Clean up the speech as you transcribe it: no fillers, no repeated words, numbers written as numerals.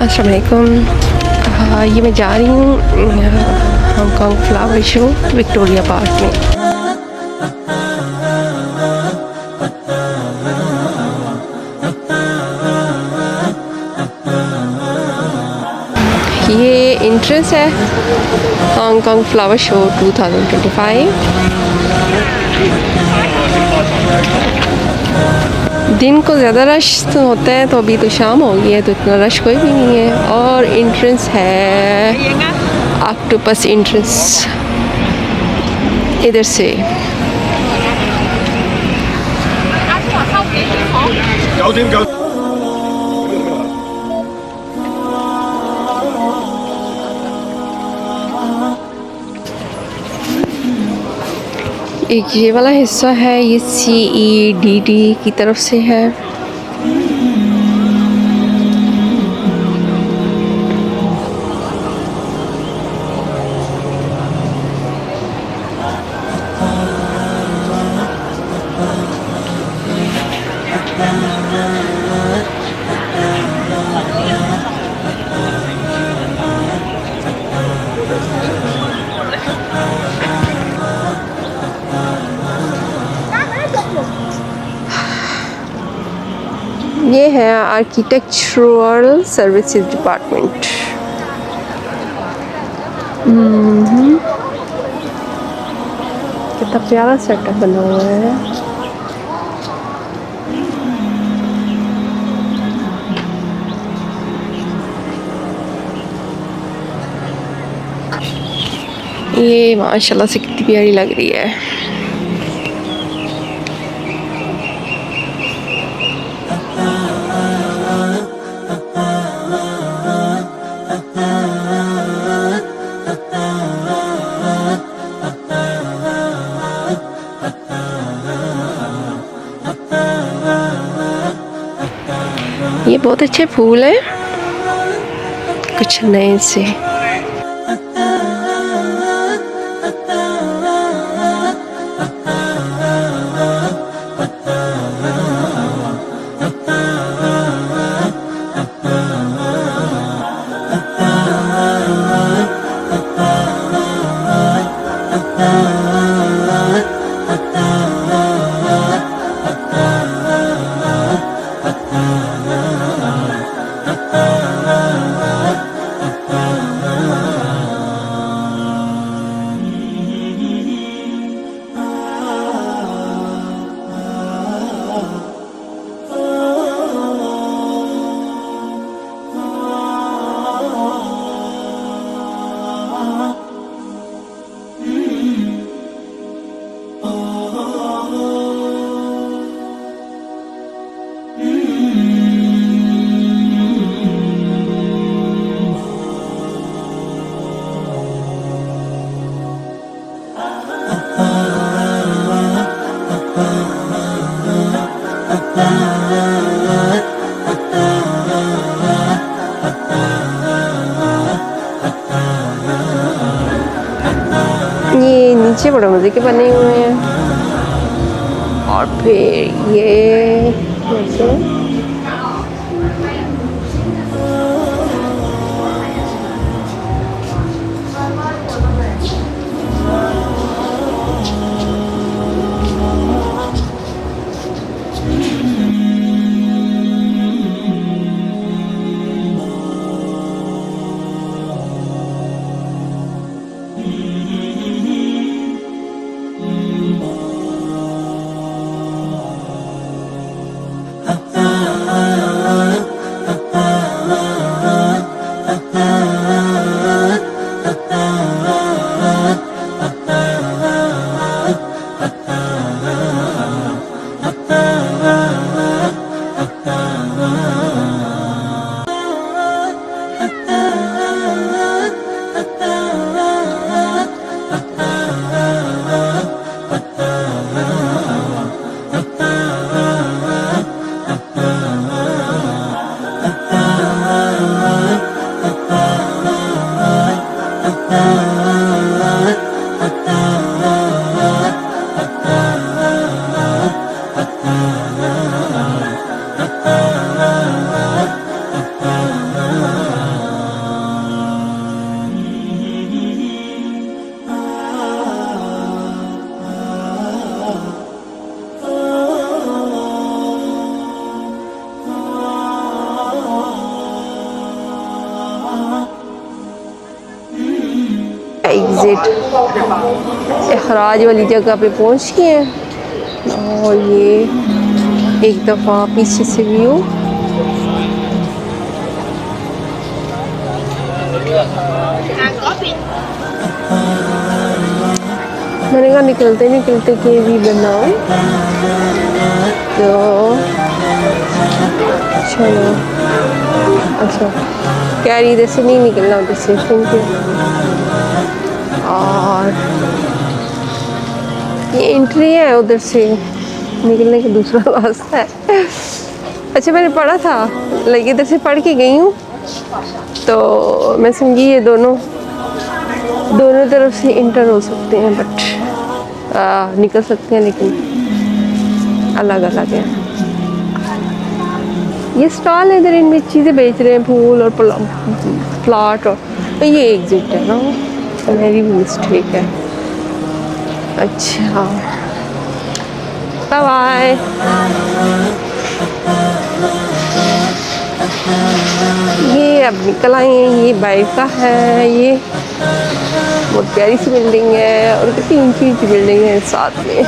अस्सलाम वालेकुम। ये मैं जा रही हूँ Hong Kong flower show Victoria park में। ये इंट्रेंस है हांगकांग फ्लावर शो 2025। दिन को ज़्यादा रश तो होता है, तो अभी तो शाम हो गई है तो इतना रश कोई भी नहीं है। और इंट्रेंस है ऑक्टोपस इंट्रेंस इधर से। एक ये वाला हिस्सा है, ये CEDD की तरफ से है। ये है आर्किटेक्चरल सर्विसेज डिपार्टमेंट। कितना प्यारा सेटअप बना हुआ है। ये माशाल्लाह से कितनी प्यारी लग रही है। ये बहुत अच्छे फूल हैं, कुछ नए से। ये नीचे बड़े मज़े के बने हुए हैं। और फिर ये जैसे एग्ज़िट अखराज वाली जगह पे पहुंच गए हैं। और ये एक दफ़ा पीछे से व्यू। मैंने कहा निकलते निकलते के भी बनाओ, तो चलो। अच्छा कह रही इधर से नहीं निकलना, उधर से क्योंकि और ये एंट्री है, उधर से निकलने का दूसरा रास्ता है। अच्छा मैंने पढ़ा था, लेकिन इधर से पढ़ के गई हूँ, तो मैं समझी ये दोनों तरफ से इंटर हो सकते हैं, बट निकल सकते हैं, लेकिन अलग अलग है। ये स्टॉल है, इधर इनमें चीज़ें बेच रहे हैं, फूल और प्लाट, और तो ये एग्जिट है ना, मेरी भी मिस्टेक है। अच्छा बाय। ये अब निकल आए हैं, ये बाइक का है, ये बहुत प्यारी सी बिल्डिंग है, और कितनी ऊंची ऊंची बिल्डिंग है साथ में।